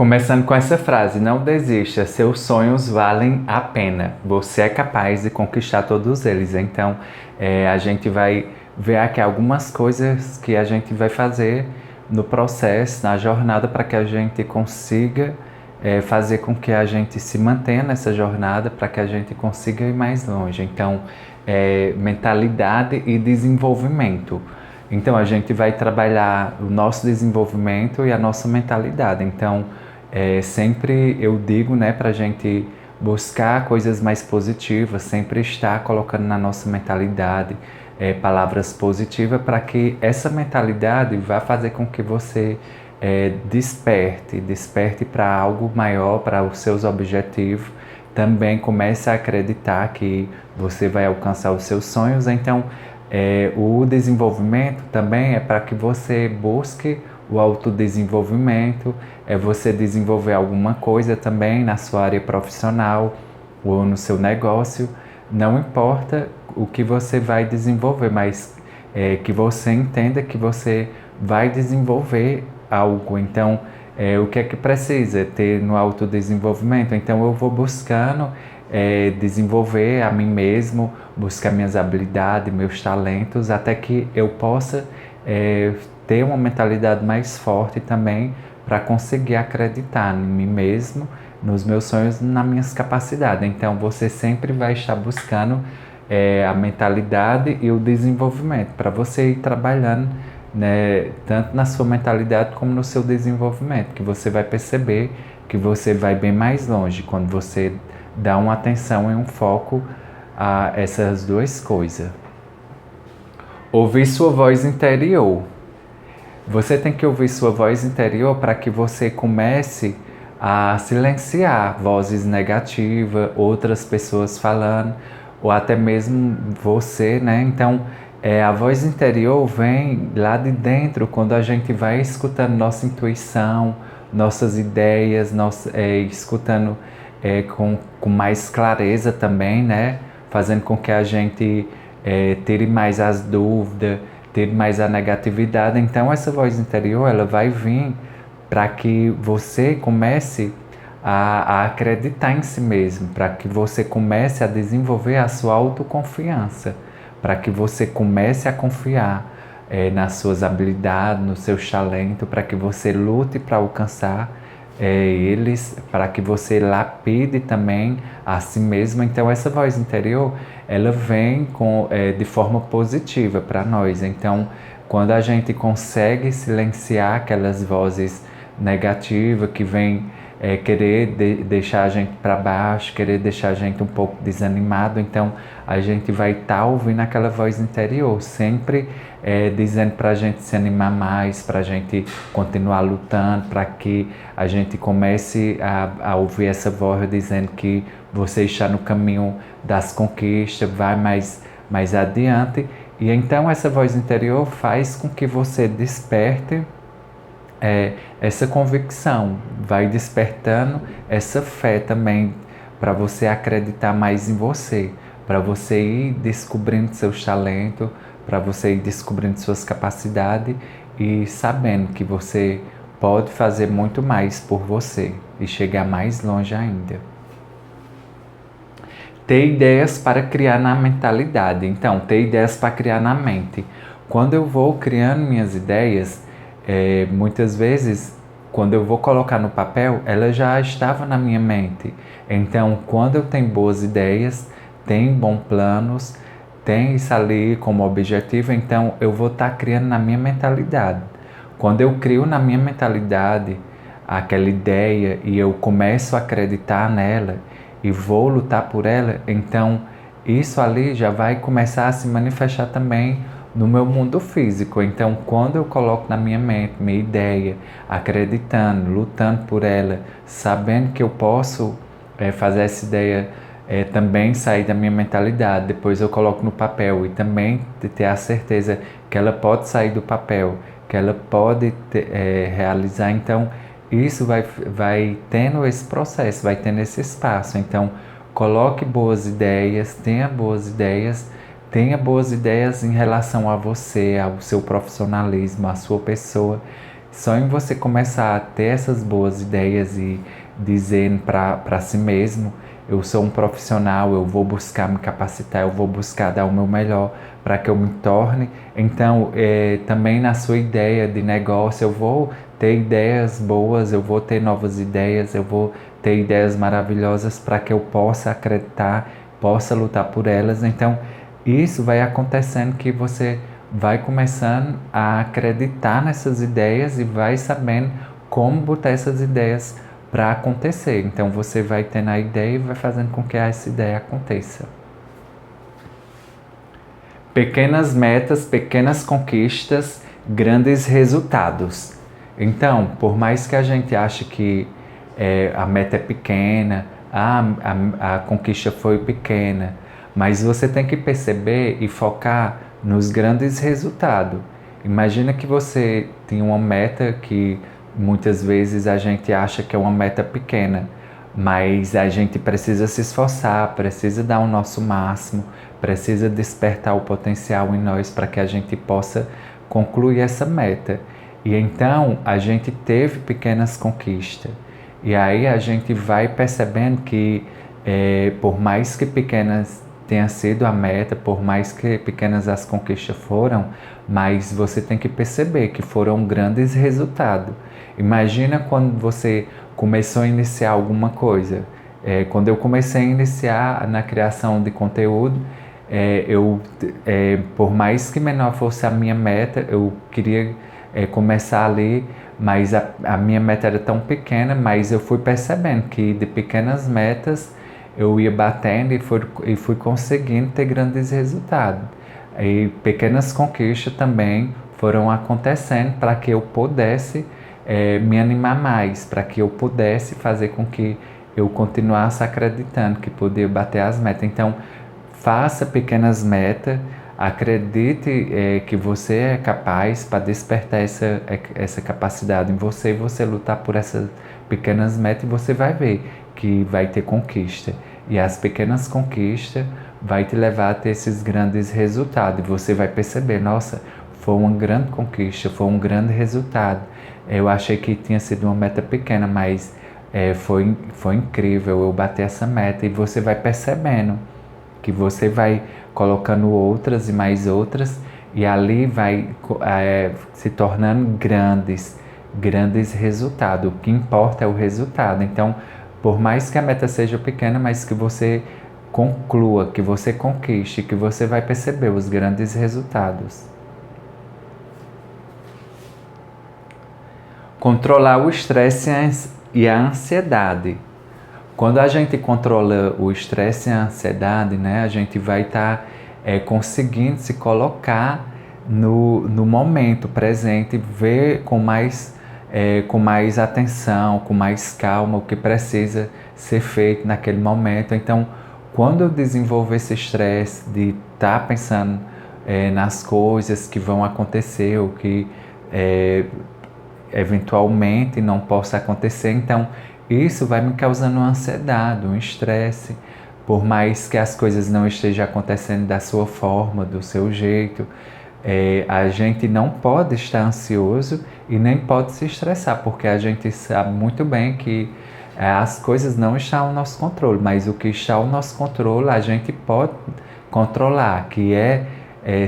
Começando com essa frase, não desista, seus sonhos valem a pena. Você é capaz de conquistar todos eles. Então, a gente vai ver aqui algumas coisas que a gente vai fazer no processo, na jornada, para que a gente consiga fazer com que a gente se mantenha nessa jornada, para que a gente consiga ir mais longe. Então, mentalidade e desenvolvimento. Então, a gente vai trabalhar o nosso desenvolvimento e a nossa mentalidade. Então, sempre eu digo, né, para a gente buscar coisas mais positivas, sempre estar colocando na nossa mentalidade palavras positivas para que essa mentalidade vá fazer com que você desperte para algo maior, para os seus objetivos. Também comece a acreditar que você vai alcançar os seus sonhos. Então, o desenvolvimento também é para que você busque o autodesenvolvimento, é você desenvolver alguma coisa também na sua área profissional ou no seu negócio. Não importa o que você vai desenvolver, mas que você entenda que você vai desenvolver algo. Então, o que é que precisa ter no autodesenvolvimento? Então, eu vou buscando desenvolver a mim mesmo, buscar minhas habilidades, meus talentos, até que eu possa ter uma mentalidade mais forte também para conseguir acreditar em mim mesmo, nos meus sonhos, nas minhas capacidades. Então, você sempre vai estar buscando a mentalidade e o desenvolvimento para você ir trabalhando, né, tanto na sua mentalidade como no seu desenvolvimento, que você vai perceber que você vai bem mais longe quando você dá uma atenção e um foco a essas duas coisas. Ouvir sua voz interior. Você tem que ouvir sua voz interior para que você comece a silenciar vozes negativas, outras pessoas falando, ou até mesmo você, né? Então, a voz interior vem lá de dentro, quando a gente vai escutando nossa intuição, nossas ideias, escutando com mais clareza também, né? Fazendo com que a gente tire mais as dúvidas, tire mais a negatividade. Então, essa voz interior, ela vai vir para que você comece a acreditar em si mesmo, para que você comece a desenvolver a sua autoconfiança, para que você comece a confiar nas suas habilidades, nos seus talentos, para que você lute para alcançar eles, para que você lapide também a si mesmo. Então, essa voz interior, ela vem de forma positiva para nós. Então, quando a gente consegue silenciar aquelas vozes negativas que vêm querer deixar a gente para baixo, querer deixar a gente um pouco desanimado, então a gente vai estar ouvindo aquela voz interior, sempre dizendo para a gente se animar mais, para a gente continuar lutando, para que a gente comece a ouvir essa voz dizendo que você está no caminho das conquistas, vai mais adiante. E então essa voz interior faz com que você desperte essa convicção, vai despertando essa fé também para você acreditar mais em você, para você ir descobrindo seus talentos, para você ir descobrindo suas capacidades e sabendo que você pode fazer muito mais por você e chegar mais longe ainda. Ter ideias para criar na mentalidade. Então, ter ideias para criar na mente. Quando eu vou criando minhas ideias, muitas vezes, quando eu vou colocar no papel, ela já estava na minha mente. Então, quando eu tenho boas ideias, tenho bons planos, tenho isso ali como objetivo, então eu vou estar criando na minha mentalidade. Quando eu crio na minha mentalidade aquela ideia e eu começo a acreditar nela e vou lutar por ela, então isso ali já vai começar a se manifestar também no meu mundo físico. Então, quando eu coloco na minha mente minha ideia, acreditando, lutando por ela, sabendo que eu posso fazer essa ideia também sair da minha mentalidade, depois eu coloco no papel e também ter a certeza que ela pode sair do papel, que ela pode realizar. Então, isso vai tendo esse processo, vai tendo esse espaço. Então, coloque boas ideias, tenha boas ideias, em relação a você, ao seu profissionalismo, à sua pessoa. Só em você começar a ter essas boas ideias e dizer para si mesmo, eu sou um profissional, eu vou buscar me capacitar, eu vou buscar dar o meu melhor para que eu me torne. Então, também na sua ideia de negócio, eu vou ter ideias boas, eu vou ter novas ideias, eu vou ter ideias maravilhosas para que eu possa acreditar, possa lutar por elas. Então, isso vai acontecendo que você vai começando a acreditar nessas ideias e vai sabendo como botar essas ideias para acontecer. Então você vai tendo a ideia e vai fazendo com que essa ideia aconteça. Pequenas metas, pequenas conquistas, grandes resultados. Então, por mais que a gente ache que a meta é pequena, a conquista foi pequena, mas você tem que perceber e focar nos grandes resultados. Imagina que você tem uma meta que muitas vezes a gente acha que é uma meta pequena, mas a gente precisa se esforçar, precisa dar o nosso máximo, precisa despertar o potencial em nós para que a gente possa concluir essa meta. E então a gente teve pequenas conquistas. E aí a gente vai percebendo que, por mais que pequenas tenha sido a meta, por mais que pequenas as conquistas foram, mas você tem que perceber que foram grandes resultados. Imagina quando você começou a iniciar alguma coisa. Quando eu comecei a iniciar na criação de conteúdo, por mais que menor fosse a minha meta, eu queria começar ali, mas a minha meta era tão pequena, mas eu fui percebendo que de pequenas metas eu ia batendo e fui conseguindo ter grandes resultados. E pequenas conquistas também foram acontecendo para que eu pudesse me animar mais, para que eu pudesse fazer com que eu continuasse acreditando que podia bater as metas. Então, faça pequenas metas, acredite que você é capaz para despertar essa capacidade em você e você lutar por essas pequenas metas e você vai ver que vai ter conquista. E as pequenas conquistas vai te levar a ter esses grandes resultados. E você vai perceber, nossa, foi uma grande conquista, foi um grande resultado. Eu achei que tinha sido uma meta pequena, mas foi incrível eu bater essa meta. E você vai percebendo que você vai colocando outras e mais outras, e ali vai se tornando grandes resultados. O que importa é o resultado. Então, por mais que a meta seja pequena, mas que você conclua, que você conquiste, que você vai perceber os grandes resultados. Controlar o estresse e a ansiedade. Quando a gente controla o estresse e a ansiedade, né, a gente vai estar conseguindo se colocar no momento presente, ver com mais atenção, com mais calma o que precisa ser feito naquele momento. Então, quando eu desenvolvo esse estresse de estar pensando nas coisas que vão acontecer, ou que eventualmente não possa acontecer, então isso vai me causando uma ansiedade, um estresse, por mais que as coisas não estejam acontecendo da sua forma, do seu jeito. A gente não pode estar ansioso e nem pode se estressar, porque a gente sabe muito bem que as coisas não estão ao nosso controle, mas o que está ao nosso controle a gente pode controlar, que é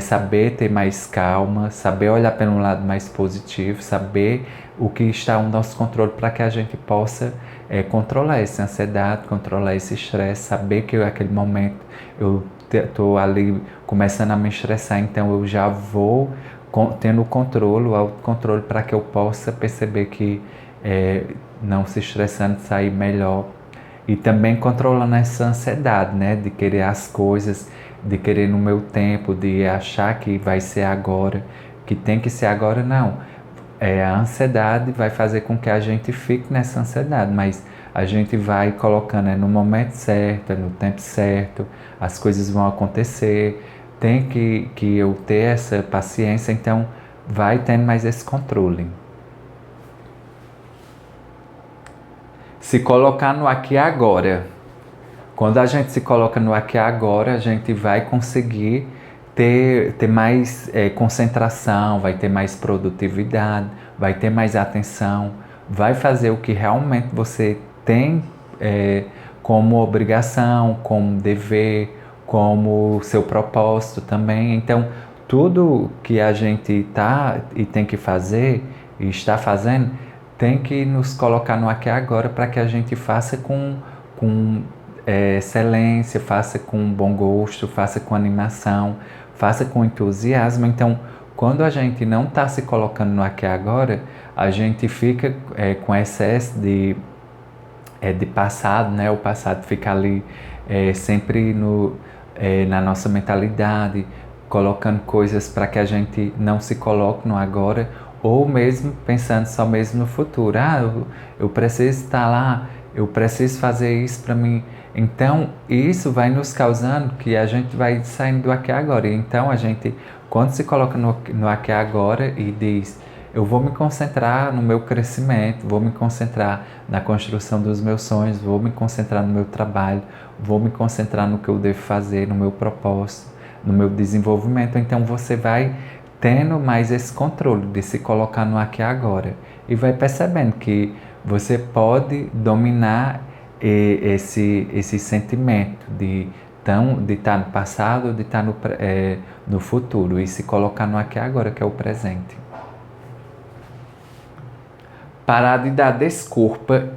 saber ter mais calma, saber olhar pelo lado mais positivo, saber o que está ao nosso controle para que a gente possa controlar essa ansiedade, controlar esse estresse, saber que aquele momento eu estou ali começando a me estressar, então eu já vou tendo o controle, o autocontrole, para que eu possa perceber que não se estressando, sair melhor. E também controlando essa ansiedade, né, de querer as coisas, de querer no meu tempo, de achar que vai ser agora, que tem que ser agora, não. A ansiedade vai fazer com que a gente fique nessa ansiedade, mas a gente vai colocando no momento certo, no tempo certo, as coisas vão acontecer, tem que eu ter essa paciência, então vai tendo mais esse controle. Se colocar no aqui e agora. Quando a gente se coloca no aqui e agora, a gente vai conseguir ter mais concentração, vai ter mais produtividade, vai ter mais atenção, vai fazer o que realmente você tem como obrigação, como dever, como seu propósito também. Então, tudo que a gente tá e tem que fazer e está fazendo tem que nos colocar no aqui e agora para que a gente faça com excelência, faça com bom gosto, faça com animação, faça com entusiasmo. Então, quando a gente não está se colocando no aqui e agora, a gente fica com excesso de passado, né? O passado fica ali sempre na nossa mentalidade, colocando coisas para que a gente não se coloque no agora, ou mesmo pensando só mesmo no futuro. Eu preciso estar lá, eu preciso fazer isso para mim. Então, isso vai nos causando que a gente vai saindo do aqui e agora. Então, a gente, quando se coloca no aqui e agora e diz, eu vou me concentrar no meu crescimento, vou me concentrar na construção dos meus sonhos, vou me concentrar no meu trabalho, vou me concentrar no que eu devo fazer, no meu propósito, no meu desenvolvimento. Então você vai tendo mais esse controle de se colocar no aqui e agora e vai percebendo que você pode dominar esse sentimento de estar no passado, de estar no futuro e se colocar no aqui e agora, que é o presente. Parar de dar desculpa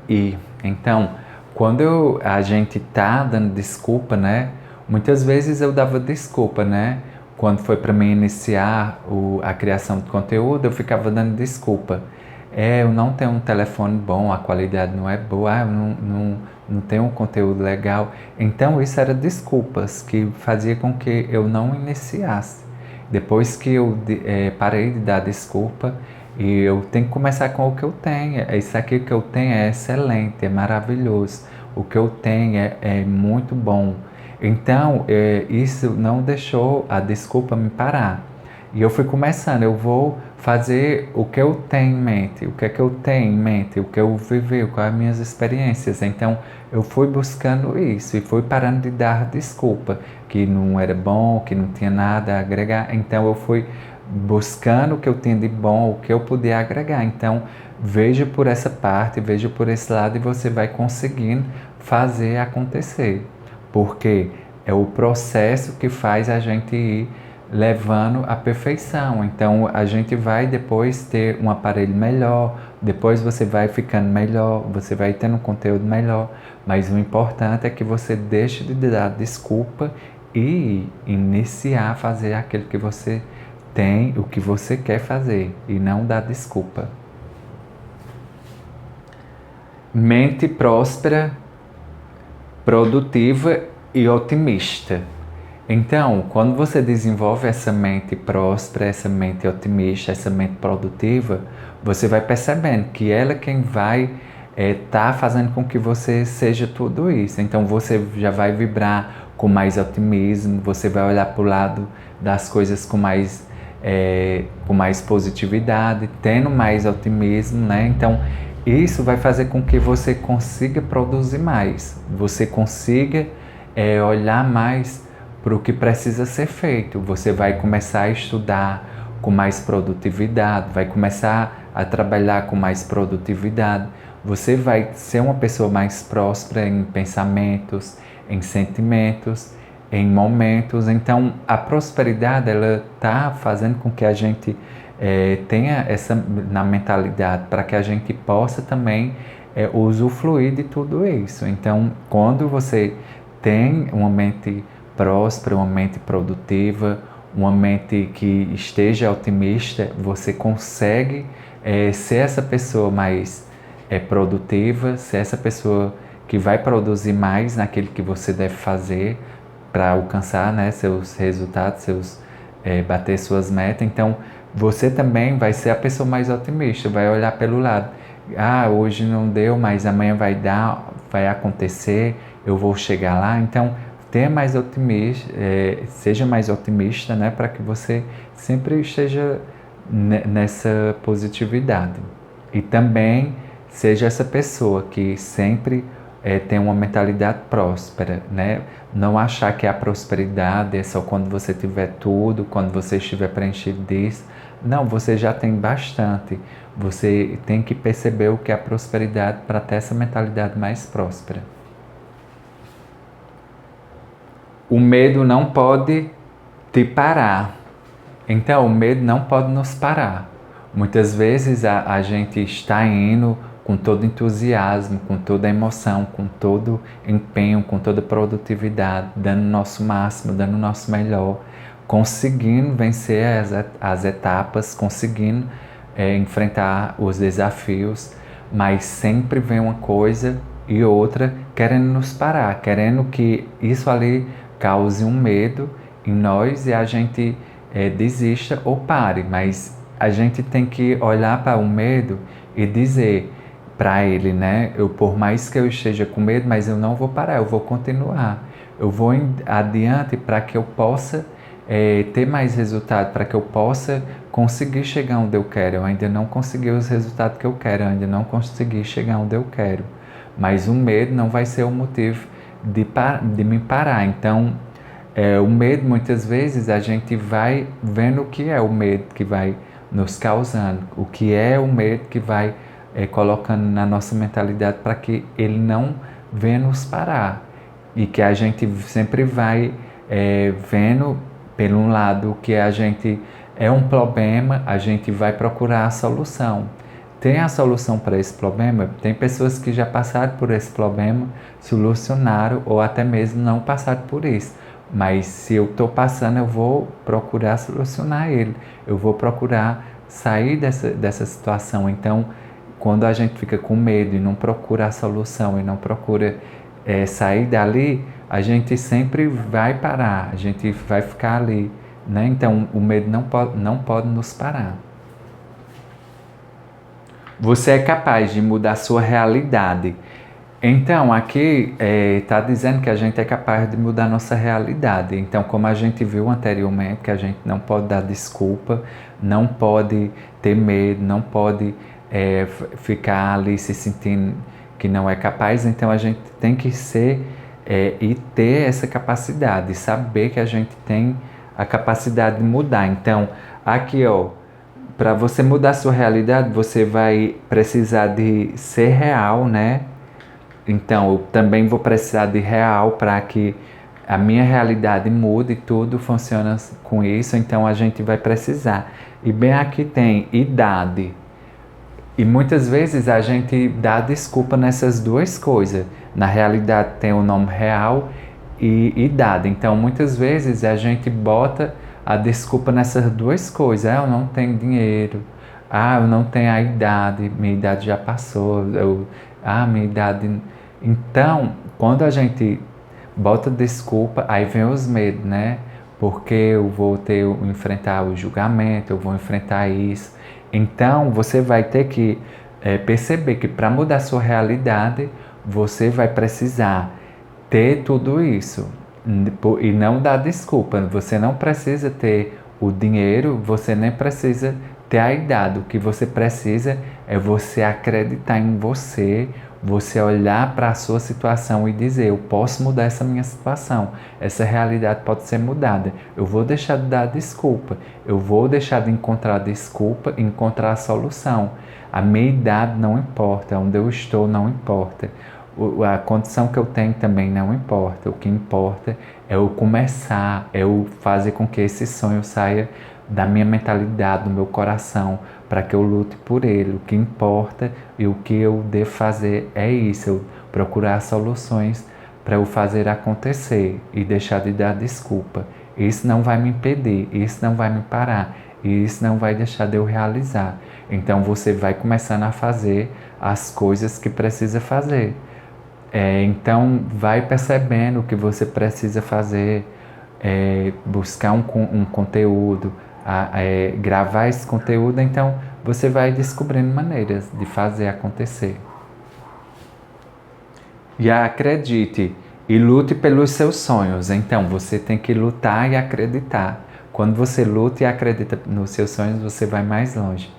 então, quando a gente tá dando desculpa, né? Muitas vezes eu dava desculpa, né? Quando foi para mim iniciar a criação de conteúdo, eu ficava dando desculpa. Eu não tenho um telefone bom, a qualidade não é boa, eu não tenho um conteúdo legal. Então isso era desculpas que fazia com que eu não iniciasse. Depois que eu parei de dar desculpa, e eu tenho que começar com o que eu tenho. Isso aqui que eu tenho é excelente, é maravilhoso. O que eu tenho é muito bom. Então, isso não deixou a desculpa me parar. E eu fui começando, eu vou fazer o que eu tenho em mente, o que é que eu tenho em mente, o que eu vivi, quais as minhas experiências. Então, eu fui buscando isso e fui parando de dar desculpa, que não era bom, que não tinha nada a agregar. Então, eu fui buscando o que eu tinha de bom, o que eu podia agregar. Então, veja por essa parte, veja por esse lado e você vai conseguindo fazer acontecer. Porque é o processo que faz a gente ir levando à perfeição. Então, a gente vai depois ter um aparelho melhor, depois você vai ficando melhor, você vai tendo um conteúdo melhor, mas o importante é que você deixe de dar desculpa e iniciar a fazer aquilo que você tem, o que você quer fazer e não dar desculpa. Mente próspera, produtiva e otimista. Então, quando você desenvolve essa mente próspera, essa mente otimista, essa mente produtiva, você vai percebendo que ela é quem vai tá fazendo com que você seja tudo isso. Então, você já vai vibrar com mais otimismo, você vai olhar para o lado das coisas com mais positividade, tendo mais otimismo, né? Então, isso vai fazer com que você consiga produzir mais, você consiga olhar mais para o que precisa ser feito. Você vai começar a estudar com mais produtividade, vai começar a trabalhar com mais produtividade. Você vai ser uma pessoa mais próspera em pensamentos, em sentimentos, em momentos. Então, a prosperidade, ela está fazendo com que a gente tenha essa na mentalidade, para que a gente possa também usufruir de tudo isso. Então, quando você tem uma mente próspera, uma mente produtiva, uma mente que esteja otimista, você consegue ser essa pessoa mais produtiva, ser essa pessoa que vai produzir mais naquilo que você deve fazer para alcançar, né, seus resultados, bater suas metas. Então, você também vai ser a pessoa mais otimista, vai olhar pelo lado. Hoje não deu, mas amanhã vai dar, vai acontecer, eu vou chegar lá. Então, tenha mais otimista, seja mais otimista, né, para que você sempre esteja nessa positividade. E também seja essa pessoa que sempre ter uma mentalidade próspera, né? Não achar que a prosperidade é só quando você tiver tudo, quando você estiver preenchido disso. Não, você já tem bastante. Você tem que perceber o que é a prosperidade para ter essa mentalidade mais próspera. O medo não pode te parar. Então, o medo não pode nos parar. Muitas vezes a gente está indo com todo entusiasmo, com toda emoção, com todo empenho, com toda produtividade, dando o nosso máximo, dando o nosso melhor, conseguindo vencer as etapas, conseguindo enfrentar os desafios, mas sempre vem uma coisa e outra querendo nos parar, querendo que isso ali cause um medo em nós e a gente desista ou pare, mas a gente tem que olhar para o medo e dizer para ele, né? Por mais que eu esteja com medo, mas eu não vou parar, eu vou continuar. Eu vou adiante para que eu possa ter mais resultado, para que eu possa conseguir chegar onde eu quero. Eu ainda não consegui os resultados que eu quero, eu ainda não consegui chegar onde eu quero. Mas o medo não vai ser o motivo de me parar. Então, o medo, muitas vezes, a gente vai vendo o que é o medo que vai nos causando, o que é o medo que vai colocando na nossa mentalidade para que ele não venha nos parar. E que a gente sempre vai vendo, pelo um lado, que a gente é um problema, a gente vai procurar a solução. Tem a solução para esse problema? Tem pessoas que já passaram por esse problema, solucionaram ou até mesmo não passaram por isso. Mas se eu estou passando, eu vou procurar solucionar ele. Eu vou procurar sair dessa situação. Então, quando a gente fica com medo e não procura a solução e não procura sair dali, a gente sempre vai parar, a gente vai ficar ali, né? Então, o medo não pode nos parar. Você é capaz de mudar a sua realidade. Então, aqui está dizendo que a gente é capaz de mudar a nossa realidade. Então, como a gente viu anteriormente, que a gente não pode dar desculpa, não pode ter medo, não pode ficar ali se sentindo que não é capaz. Então, a gente tem que ser e ter essa capacidade, saber que a gente tem a capacidade de mudar. Então, aqui, ó, para você mudar a sua realidade, você vai precisar de ser real, né? Então, eu também vou precisar de real para que a minha realidade mude e tudo funciona com isso. Então, a gente vai precisar. E bem aqui tem idade. E muitas vezes a gente dá desculpa nessas duas coisas. Na realidade, tem o nome real e idade. Então, muitas vezes a gente bota a desculpa nessas duas coisas. Eu não tenho dinheiro. Eu não tenho a idade. Minha idade já passou. Minha idade... Então, quando a gente bota desculpa, aí vem os medos, né? Porque eu vou enfrentar o julgamento, eu vou enfrentar isso. Então, você vai ter que perceber que para mudar a sua realidade, você vai precisar ter tudo isso. E não dar desculpa. Você não precisa ter o dinheiro, você nem precisa ter a idade. O que você precisa é você acreditar em você, você olhar para a sua situação e dizer, eu posso mudar essa minha situação, essa realidade pode ser mudada, eu vou deixar de dar desculpa, eu vou deixar de encontrar desculpa e encontrar a solução. A minha idade não importa, onde eu estou não importa, a condição que eu tenho também não importa, o que importa é eu começar, é eu fazer com que esse sonho saia da minha mentalidade, do meu coração, para que eu lute por ele. O que importa e o que eu devo fazer é isso, eu procurar soluções para eu fazer acontecer e deixar de dar desculpa. Isso não vai me impedir, isso não vai me parar, isso não vai deixar de eu realizar. Então você vai começando a fazer as coisas que precisa fazer. Então vai percebendo o que você precisa fazer, buscar um conteúdo, gravar esse conteúdo, então você vai descobrindo maneiras de fazer acontecer. E acredite e lute pelos seus sonhos. Então você tem que lutar e acreditar. Quando você luta e acredita nos seus sonhos, você vai mais longe.